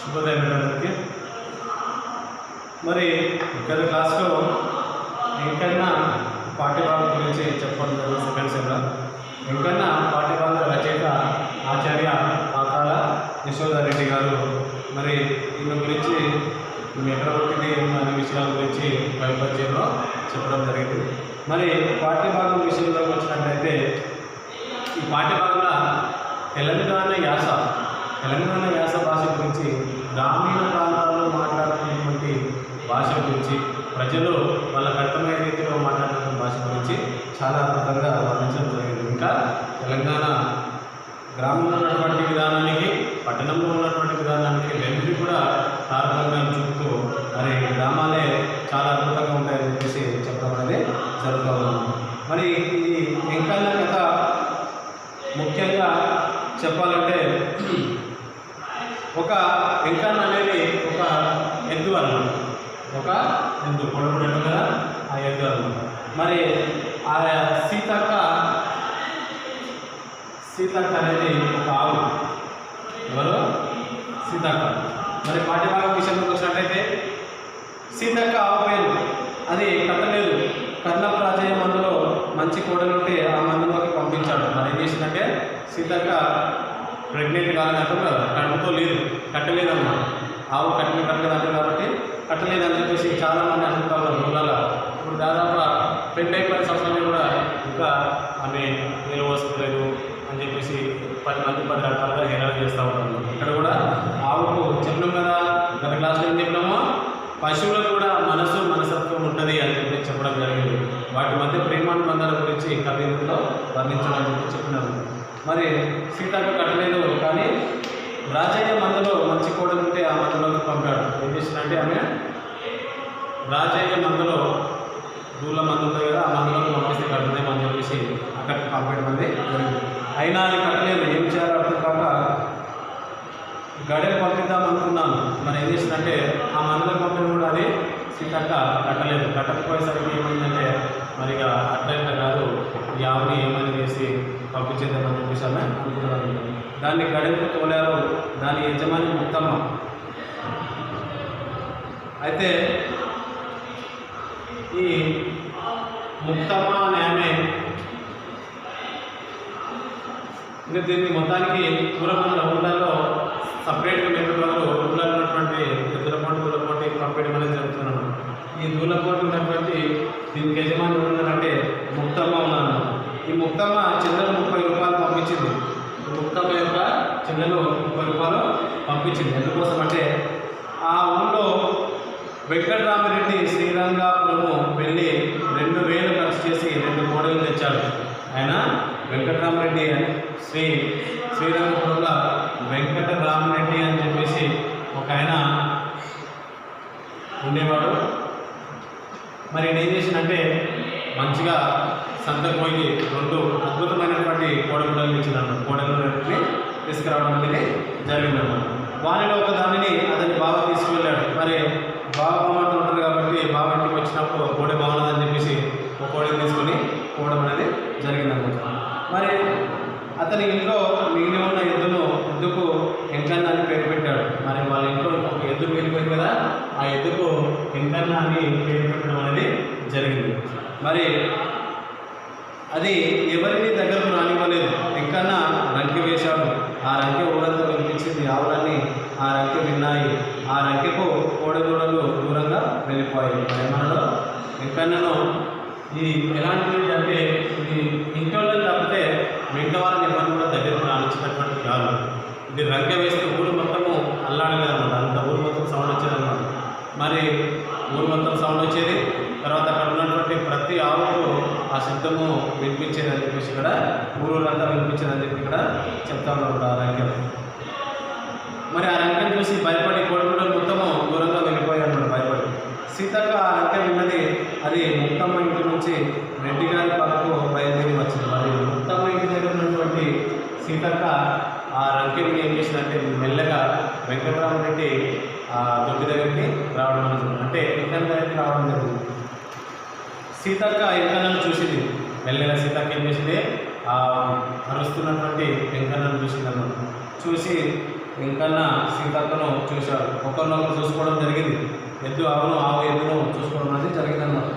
శుభోదయం అందరికీ. మరి గత క్లాస్లో వెంకన్న పాఠ్యభాగం గురించి చెప్పడం జరిగింది. సెకండ్ సెమ్లో వెంకన్న పాఠ్యభాగ రచయిత ఆచార్య పాకాల యశోదారెడ్డి గారు. మరి ఈయన గురించి ఎక్కడ పుట్టింది అనే విషయాల గురించి వైపర్యంలో చెప్పడం జరిగింది. మరి పాఠ్యభాగం విషయంలోకి వచ్చినట్లయితే ఈ పాఠ్యభాగంలో తెలంగాణ యాస భాష గురించి, గ్రామీణ ప్రాంతాల్లో మాట్లాడుతున్నటువంటి భాష గురించి, ప్రజలు వాళ్ళ కట్టమైన రీతిలో మాట్లాడుతున్న భాష గురించి చాలా అద్భుతంగా వర్ణించడం జరిగింది. ఇంకా తెలంగాణ గ్రామంలో ఉన్నటువంటి విధానానికి, పట్టణంలో ఉన్నటువంటి విధానానికి రెండింటినీ కూడా తారకంగా చూపుతూ మరి గ్రామాలే చాలా అద్భుతంగా ఉంటాయని చెప్పేసి చెప్పడం అనేది జరుగుతూ ఉంది. మరి ఈ వెంకన్న కథ ముఖ్యంగా చెప్పాలంటే ఒక వెంకన్న అనేది ఒక ఎద్దు అన్నమాట. ఒక ఎద్దు పొడవుడు కదా, ఆ ఎద్దు అన్నమాట. మరి ఆ సీతక్క అనేది ఒక ఆవు. ఎవరు? సీతక్క. మరి పాఠ్యభాగం విషయంలోకి వచ్చినట్లయితే సీతక్క ఆవు పేరు అది కట్టలేదు. కర్ణపు రాజయ్య మందులో మంచి కోడలుంటే ఆ మందులోకి పంపించాడు. మరి ఏం చేసిందంటే సీతక్క ప్రెగ్నెంట్ కాదని అంటారు కదా, కడుపుతో లేదు, కట్టలేదన్నమాట. ఆవు కట్టలేదు కాబట్టి కట్టలేదని చెప్పేసి చాలామంది అనుకుంటా ఉన్నారు ఊళ్ళలో. ఇప్పుడు దాదాపు పెళ్ళి అయిపోయిన సంవత్సరాలు కూడా ఇంకా ఆమె నీళ్ళు పోసుకోలేదు అని చెప్పేసి 10 మంది 10 రకాలుగా హేళన చేస్తూ ఉంటారు. ఇక్కడ కూడా ఆవుకు చెప్పినాం కదా, గత క్లాస్లో ఏం చెప్పినామో పశువులకు కూడా మనసత్వం ఉంటుంది అని చెప్పి చెప్పడం జరిగింది. వాటి మధ్య ప్రేమానుబంధాల గురించి కవితలో వర్ణించడం చెప్పినారు. మరి సీతక్క కట్టలేదు, కానీ రాజయ్య మందులో మంచి కోడలు ఉంటే ఆ మందులోకి పంపాడు. ఏం చేసినంటే ఆమె రాజయ్య మందులో దూళ్ళ మందు ఉంటుంది కదా, ఆ మందులోకి పంపిస్తే కట్టుదేమని చెప్పేసి అక్కడికి పంపడం అనేది జరిగింది. అయినా అది కట్టలేదు. ఏం చేయాలో అర్థం కాక గడెలు పంపిద్దాం అనుకున్నాను. మరి ఏం చేసిందంటే ఆ మందులోకి పంపిన కూడా అది సీతక్క కట్టలేదు. కట్టకపోయేసరికి ఏమైందంటే మరి ఇక అట్లా కాదు, ఈ ఆవుని ఏమైనా చేసి పంపించేద్దామని చెప్పేసి ఆమె అనుకున్నాను. దాన్ని గడెలకు తోలారు. దాని యజమాని ముక్తమ్మ. అయితే ఈ ముక్తమ్మ అనే ఆమె ఇంకా దీన్ని మొత్తానికి పూర్వమంది ఊళ్ళల్లో సపరేట్గా మెరుగుదల ఊళ్ళలో ఉన్నటువంటి దూలపోటు పంపేయడం అనేది జరుగుతున్నాను. ఈ దూలపోటు ఉన్నటువంటి దీనికి యజమాని ఉన్నారంటే ముక్తమ్మ ఉన్నారన్నమాట. ఈ ముక్తమ్మ చెల్లెలు 30 రూపాయలు పంపించింది. ముక్తమ్మ యొక్క చెల్లెలు 30 రూపాయలు పంపించింది. ఎందుకోసం అంటే ఆ ఊళ్ళో వెంకటరామరెడ్డి శ్రీరంగాపురము వెళ్ళి 2000 ఖర్చు చేసి 2 కోడలు తెచ్చాడు. ఆయన వెంకటరామరెడ్డి అని శ్రీరంగపురంలో వెంకటరామరెడ్డి అని చెప్పేసి ఒక ఆయన ఉండేవాడు. మరి ఏం చేసిందంటే మంచిగా సంతకు పోయి 2 అద్భుతమైనటువంటి కోడగుడ్డలు ఇచ్చినాడు. కోడగుడ్డని తీసుకురావడం అనేది జరిగిందన్నమాట. వానిలో ఒక దానిని అతని బావ తీసుకువెళ్ళాడు. మరి బావ బావంటూ ఉంటారు కాబట్టి బావ ఇంటికి వచ్చినప్పుడు కోడి బాగున్నదని చెప్పేసి ఒక కోడిని తీసుకొని పోవడం అనేది జరిగిందన్నమాట. మరి అతని ఇంట్లో మిగిలి ఉన్న ఎద్దుకు వెంకన్న అని పేరు పెట్టాడు. మరి వాళ్ళ ఇంట్లో ఒక ఎద్దు మిగిలిపోయింది కదా, ఆ ఎద్దుకు వెంకన్న అని పేరు పెట్టడం అనేది జరిగింది. మరి అది ఎవరిని దగ్గరకు రానివ్వలేదు. వెంకన్న రంకె వేశాడు. ఆ రంకె ఊరంతా వినిపించింది. ఆవులన్నీ ఆ రంకె విన్నాయి. ఆ రంకెకు కోడెదూడలు దూరంగా వెళ్ళిపోయాయి. మనలో వెంకన్నను ఈ ఎలాంటిది అంటే ఇది ఇంట్లో తప్పితే మిగతా వాళ్ళని ఎవరిని కూడా దగ్గరకు రానిచ్చినటువంటి కాదు. ఇది రంకె వేస్తే ఊరు మొత్తము అల్లాడలేదన్నమాట. అంత ఊరు మొత్తం సౌండ్ వచ్చేదన్నమాట. మరి ఊరు మొత్తం సౌండ్ వచ్చేది. తర్వాత అక్కడ ఉన్నటువంటి ప్రతి ఆవుకు ఆ శబ్దము వినిపించేది అని చెప్పేసి ఇక్కడ ఊరంతా వినిపించేది అని చెప్పి ఇక్కడ చెప్తా ఉన్నారు ఆ రంకెలు. మరి ఆ రంకెను చూసి భయపడి కోడిగుడ్డలు మొత్తము దూరంగా వెళ్ళిపోయాడు భయపడి. సీతక్క ఆ రంకె విన్నది. అది ముక్తమ్మ ఇంటి నుంచి రెడ్డి గారి పక్కకు బయలుదేరి వచ్చింది. మరి ముక్తమ్మ ఇంటి దగ్గర ఉన్నటువంటి సీతక్క ఆ రంకెని ఏం చేసిందంటే మెల్లగా వెంకటరామరెడ్డి ఆ దొడ్డి దగ్గరికి రావడం అనేది, అంటే వెంకన్న దగ్గరికి రావడం జరిగింది. సీతక్క వెంకన్నను చూసింది. మెల్లగా సీతక్క ఏం చేసింది, ఆ అరుస్తున్నటువంటి వెంకన్నను చూసింది అన్నమాట. చూసి వెంకన్న సీతక్కను చూశాడు. ఒకరినొకరు చూసుకోవడం జరిగింది. ఎద్దు ఆవును, ఆవు ఎద్దును చూసుకోవడం అనేది జరిగిందన్నమాట.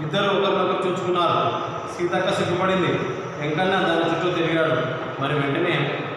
ఇద్దరు ఒకరినొకరు చూసుకున్నారు. సీతక్క సిగ్గుపడింది. వెంకన్న దాని చుట్టూ తిరిగాడు. మరి వెంటనే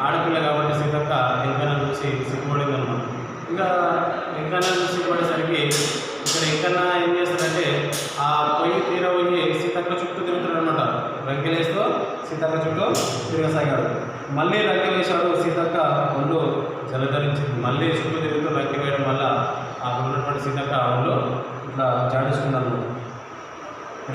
ఆడపిల్ల కాబట్టి సీతక్క వెంకన్న చూసి సిగ్గుపడింది అన్నమాట. ఇక వెంకన్న చూసి సిగ్గుపడేసరికి ఇక్కడ వెంకన్న ఏం చేస్తాడంటే ఆ పొయ్యి తీరబోయి సీతక్క చుట్టూ తిరుగుతాడు అనమాట. రంకెలేస్తూ సీతక్క చుట్టూ తిరగసాగాడు. మళ్ళీ రంకెలేశాడు. సీతక్క ఒళ్ళు జలధరించింది. మళ్ళీ చుట్టూ తిరుగుతూ రంకె వేయడం వల్ల ఆ ఉన్నటువంటి సీతక్క ఒళ్ళు ఇట్లా జాడించుకున్నాను.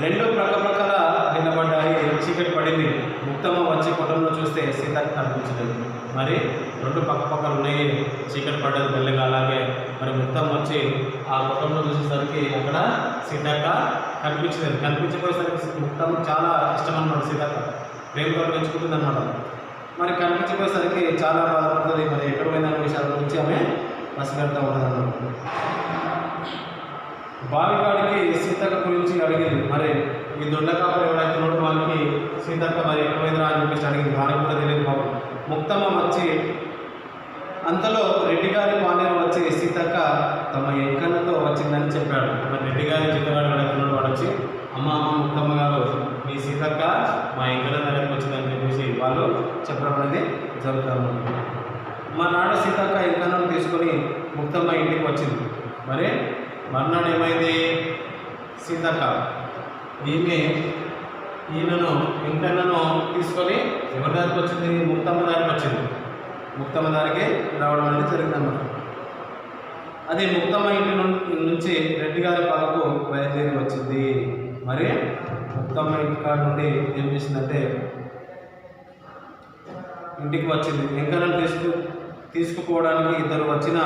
రెండు ప్రక్కల నిలబడ్డాయి. చీకటి పడింది. ముక్తమ్మ వచ్చి కొట్టంలో చూస్తే సీతక్క కనిపించలేదు. మరి రెండు పక్కపక్కలు ఉన్నాయి. చీకటి పడ్డది మెల్లగా. అలాగే మరి ముక్తమ్మ వచ్చి ఆ కొట్టంలో చూసేసరికి అక్కడ సీతక్క కనిపించలేదు. కనిపించపోయేసరికి ముక్తమ్మ చాలా ఇష్టం అన్నమాట. సీతక్క ప్రేమతో పెంచుకుంటుంది అనమాట. మరి కనిపించపోయేసరికి చాలా బాధపడుతుంది. మరి ఎక్కడ పోయిన విషయాల గురించి ఆమె పసిగడతా ఉంటుంది అన్నమాట. బావికాడికి సీతక్క గురించి అడిగింది. మరి ఈ దొండకాపులు ఎవరైతే ఉన్నాడో వాళ్ళకి సీతక్క మరి ఎక్కడైందా అని చెప్పేసి అడిగింది. వారికి కూడా తెలియదు బాబు. ముక్తమ్మ వచ్చి అంతలో రెడ్డి గారి పాలేరు వచ్చి సీతక్క తమ ఎంకన్నతో వచ్చిందని చెప్పాడు. మరి రెడ్డి గారి చిత్తగాడు ఎవరైతే ఉన్నాడో వాడు వచ్చి అమ్మ ముక్తమ్మ గారు మీ సీతక్క మా ఎంకన్న దగ్గరికి వచ్చిందని చెప్పేసి వాళ్ళు చెప్పడం అనేది జరుగుతారు. మా నాన్న సీతక్క ఎంకన్నను తీసుకొని ముక్తమ్మ ఇంటికి వచ్చింది. మరి మర్నాడు ఏమైంది? సీతక్క ఈయనను వెంకన్నను తీసుకొని ఎవరి దారికి వచ్చింది? ముక్తమ్మ దారికి వచ్చింది. ముక్తమ్మ దారికి రావడం అనేది జరిగిందన్నమాట. అది ముక్తమ్మ ఇంటి నుంచి రెడ్డి గారి పాలకు బయలుదేరి వచ్చింది. మరి ముక్తమ్మ ఇంటి కాడ నుండి ఏం చేసిందంటే ఇంటికి వచ్చింది. వెంకన్నను తీసుకుపోవడానికి ఇద్దరు వచ్చిన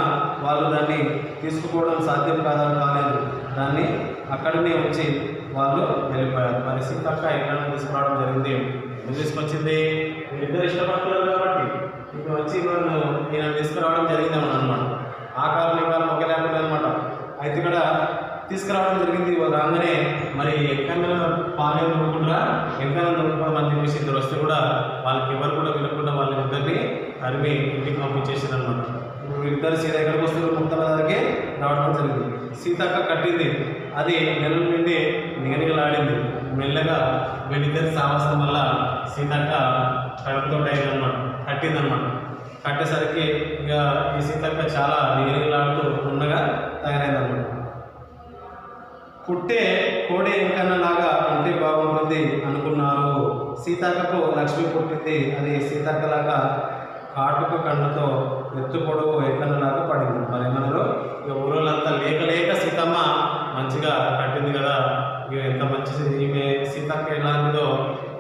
వాళ్ళు దాన్ని తీసుకుపోవడం సాధ్యం కాలేదు. దాన్ని అక్కడనే వచ్చి వాళ్ళు వెళ్ళిపోయారు. మరి సీతక్క ఎక్కడైనా తీసుకురావడం జరిగింది. ఎందుకు తీసుకొచ్చింది? వీళ్ళిద్దరు ఇష్టపడుతున్నారు కాబట్టి ఇప్పుడు వచ్చి వాళ్ళు ఈయన తీసుకురావడం జరిగింది అనమాట. ఆ కాలం ఈ కాలం ఒకే లేకుండా అనమాట. అయితే ఇక్కడ తీసుకురావడం జరిగింది. రాగానే మరి ఎక్కడ పాలెం దొరుకుంటారా ఎక్కడ దొరుకుతామని చెప్పేసి ఇద్దరు వస్తే కూడా వాళ్ళకి ఎవరు కూడా వినకుండా వాళ్ళిద్దరిని తరిమి ఇంటికి పంపించేసింది అనమాట. వీళ్ళిద్దరు సీత ఎక్కడికి వస్తారు? ముక్తమ్మ దగ్గరికి రావడం జరిగింది. సీతక్క కట్టింది. అది నెలల నుండి నిగనిగలాడింది. మెల్లగా వీళ్ళిద్దరి సాహసం వల్ల సీతక్క కడుపుతో అయిందనమాట. కట్టిందనమాట. కట్టేసరికి ఇక ఈ సీతక్క చాలా నిగనిగలాడుతూ ఉండగా తయారైందనమాట. పుట్టే కోడి ఎంకన్నలాగా ఉంటే బాగుంటుంది అనుకున్నారు. సీతక్కకు లక్ష్మి పుట్టింది. అది సీతక్కలాగా కాటుక కళ్ళతో ఎత్తు పొడవు ఎంకన్నలాగా పడింది. మరి ఏమన్నారు? ఇక ఊరోళ్ళంతా లేక సీతమ్మ మంచిగా కట్టింది కదా, ఇక ఎంత మంచి ఈమె సీతక్క ఎలాంటిదో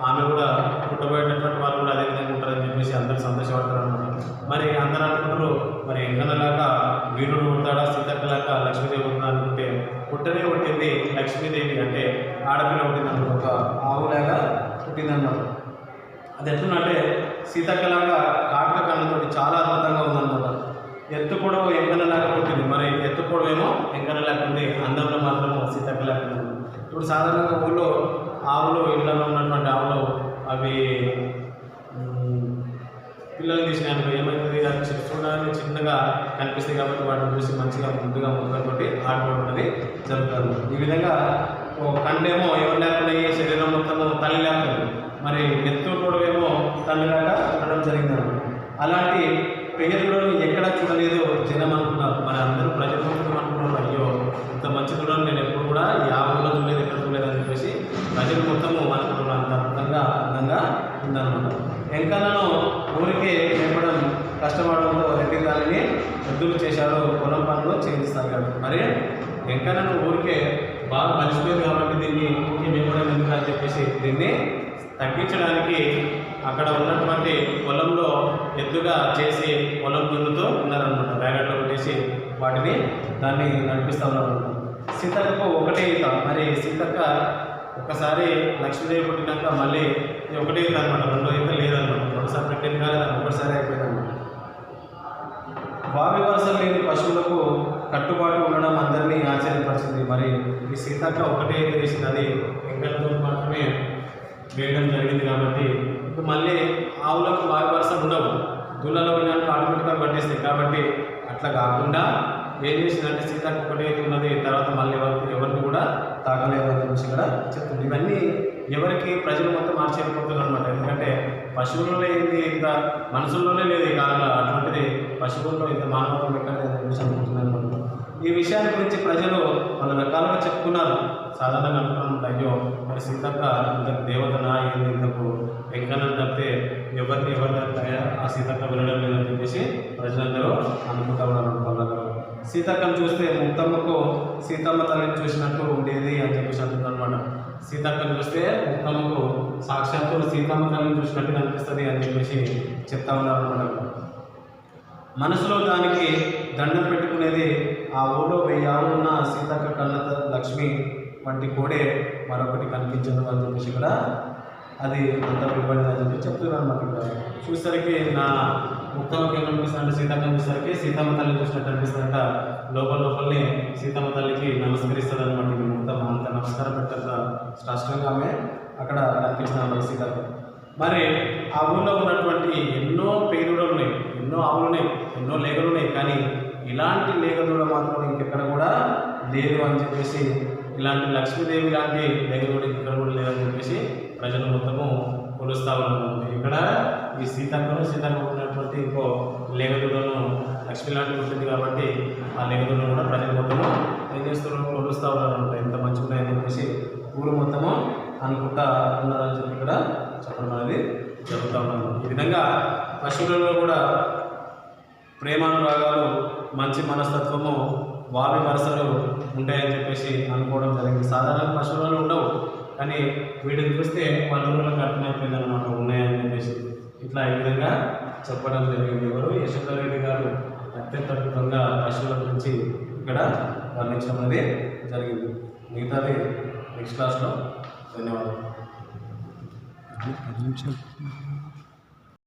ఆమె కూడా పుట్టబోయేటటువంటి వాళ్ళు కూడా అదే విధంగా ఉంటారని చెప్పేసి అందరూ సంతోషపడతారు అన్నమాట. మరి అందరూ అనుకుంటారు మరి ఎంకన్నలాగా వీరుడు పుడతాడా, సీతక్కలాగా లక్ష్మీదేవి పుట్టిందా అనుకుంటే పుట్టనే పుట్టింది లక్ష్మీదేవి. అంటే ఆడపిల్ల పుట్టింది అనమాట. ఒక ఆవులాగా పుట్టిందన్నమాట. అది ఎట్లుందంటే సీతక్కలాగా కాటుక కళ్ళతోటి చాలా అద్భుతంగా ఉందన్నమాట. ఎత్తు పొడవు ఎంకన్నలాగా పుట్టింది. మరి ఎత్తు పొడవు ఏమో ఎంకన్నలాగా ఉంది. అందంలో మాత్రము సీతక్కలాగా ఉంది. ఇప్పుడు సాధారణంగా ఊళ్ళో ఆవులు, ఇళ్ళలో ఉన్నటువంటి ఆవులు అవి పిల్లలు తీసినాయి ఏమవుతుంది? అది చూడడానికి చిన్నగా కనిపిస్తాయి కాబట్టి వాటిని చూసి మంచిగా ముందుగా ముక్కతోటి ఆడుకోవడం అనేది జరుగుతుంది. ఈ విధంగా కండేమో ఎవరు లేకుండా శరీరం మొత్తం తల్లి లేకుండా, మరి ఎత్తు పొడవేమో తల్లిలాగా ఉండడం జరిగిందన్నమాట. అలాంటి పెయ్యదుడని ఎక్కడా చూడలేదు జనం అనుకున్నారు. మరి అందరూ ప్రజలు అనుకున్నారు, అయ్యో ఇంత మంచి దూడని నేను ఎప్పుడు కూడా ఈ ఆవులో చూడలేదు, ఎక్కడ చూడలేదు అని చెప్పేసి ప్రజలు మొత్తము అనుకున్నారు. అంత అందంగా ఉందన్నమాట. ఎంకన్నను ఊరికే మేపడం కష్టపడడంతో రెడ్డి గారిని ఎద్దులు చేశాడు. పొలం పనులు చేయిస్తాడు. మరి ఎంకన్నను ఊరికే బాగా మలిసిపోయింది కాబట్టి దీన్ని ఊరికి మేపడం ఎందుకు అని చెప్పేసి దీన్ని తగ్గించడానికి అక్కడ ఉన్నటువంటి పొలంలో ఎద్దుగా చేసి పొలం దున్నుతూ ఉన్నారనమాట. బ్యాగట్లో పెట్టేసి వాటిని దాన్ని నడిపిస్తూ ఉన్నారనమాట. సీతక్కకు ఒకటే ఈత. మరి సీతక్క ఒకసారి లక్ష్మీదేవి పుట్టినాక మళ్ళీ ఒకటే ఈత అనమాట. రెండో ఈత లేదనమాట. ఒకసారి పెట్టింది కానీ దాన్ని ఒకసారి అయిపోయిందన్నమాట. బావి వరుసలు లేని పశువులకు కట్టుబాటు ఉండడం అందరినీ ఆశ్చర్యపరిచింది. మరి ఈ సీతక్క ఒకటే ఈత వేసింది. అది ఎంకన్నతో మాత్రమే వేయడం జరిగింది కాబట్టి ఇప్పుడు మళ్ళీ ఆవులకు బావి వరుసలు ఉండవు. దూళ్ళలో పోయినాక ఆటోమేటిక్గా పట్టేస్తాయి. కాబట్టి అట్లా కాకుండా ఏం చేసిందంటే సీతకు ఒకటే ఉన్నది, తర్వాత మళ్ళీ ఎవరికి కూడా తాకలేదు అని చెప్పేసి ఇక్కడ చెప్తుంది. ఇవన్నీ ఎవరికి ప్రజలు మొత్తం ఆశ్చర్యపోతున్నారు అనమాట. ఎందుకంటే పశువుల్లో ఏంది ఇంత మనుషుల్లోనే లేదు ఈ కాలంలో, అటువంటిది పశువుల్లో ఇంత మానవత్వం ఎక్కడ చెప్పేసి అనుకుంటున్నారు అనమాట. ఈ విషయాన్ని గురించి ప్రజలు వాళ్ళ రకాలుగా చెప్పుకున్నారు. సాధారణంగా అనుకున్నాను, అయ్యో మరి సీతక్క ఇంతకు దేవతనా ఏంది, ఇంతకు వెంకన్న తప్పితే ఎవరిని ఆ సీతక్క వినడం లేదని చెప్పేసి ప్రజలందరూ అనుకుంటా ఉన్నారు. సీతక్కను చూస్తే ముక్తమ్మకు సీతమ్మ తల్లిని చూసినట్టు ఉండేది అని చెప్పేసి అంటున్నారు అనమాట. సీతక్కను చూస్తే ముక్తమ్మకు సాక్షాత్తు సీతమ్మ తల్లిని చూసినట్టు అనిపిస్తుంది అని చెప్పేసి చెప్తా ఉన్నారు అనమాట. మనసులో దానికి దండం పెట్టుకునేది ఆ ఊళ్ళో 1000 ఆవులు ఉన్న సీతక్క కన్నత లక్ష్మి వంటి కోడే మరొకటి కనిపించదు అని చెప్పేసి ఇక్కడ అది అంత విలువైనది అని చెప్పి చెప్తున్నారు అన్నమాట. ఇక్కడ చూసేసరికి నా ముక్తమ్మకి ఏమనిపిస్తుంది అంటే సీతక్క చూసేసరికి సీతమ్మ తల్లి చూసినట్టు అనిపిస్తుందంట. లోపలనే సీతమ్మ తల్లికి నమస్కరిస్తుంది అనమాట. ఇది ముక్తమ్మ అంత నమస్కారం పెట్టంత స్పష్టంగా ఆమె అక్కడ కనిపించింది అన్నమాట సీతక్క. మరి ఆ ఊళ్ళో ఉన్నటువంటి ఎన్నో పేదూడలు ఉన్నాయి, ఎన్నో ఆవులు ఉన్నాయి, ఎన్నో లేగలు ఉన్నాయి, కానీ ఇలాంటి లేగదూడ మాత్రం ఇంకెక్కడ కూడా లేదు అని చెప్పేసి, ఇలాంటి లక్ష్మీదేవి లాంటి లేగదూడ ఇక్కడ కూడా లేదని చెప్పేసి ప్రజలు మొత్తము కొలుస్తూ ఉన్నారు. ఇక్కడ ఈ సీతక్క ఉన్నటువంటి ఇంకో లేగదూడను లక్ష్మీ లాంటి ఉంటుంది కాబట్టి ఆ లేగదూడను కూడా ప్రజలు మొత్తము ఏం చేస్తున్నారు, కొలుస్తూ ఉన్నారు అనమాట. ఎంత మంచిగా ఉన్నాయని చెప్పేసి ఊరు మొత్తము అనుకుంటా ఉన్నారని చెప్పి ఇక్కడ చెప్పడం అనేది జరుగుతూ ఉన్నాను. ఈ విధంగా పశువులలో కూడా ప్రేమానురాగాలు, మంచి మనస్తత్వము, వావి వరుసలు ఉంటాయని చెప్పేసి అనుకోవడం జరిగింది. సాధారణ పశువులలో ఉండవు, కానీ వీటిని చూస్తే పల్లెలకు అర్థమైపోయింది అనమాట, ఉన్నాయని చెప్పేసి ఇట్లా ఈ విధంగా చెప్పడం జరిగింది. ఎవరు యశోదారెడ్డి గారు అత్యంత అద్భుతంగా పశువుల గురించి ఇక్కడ వర్ణించడం అనేది జరిగింది. మిగతాది నెక్స్ట్ క్లాస్లో. ధన్యవాదాలు.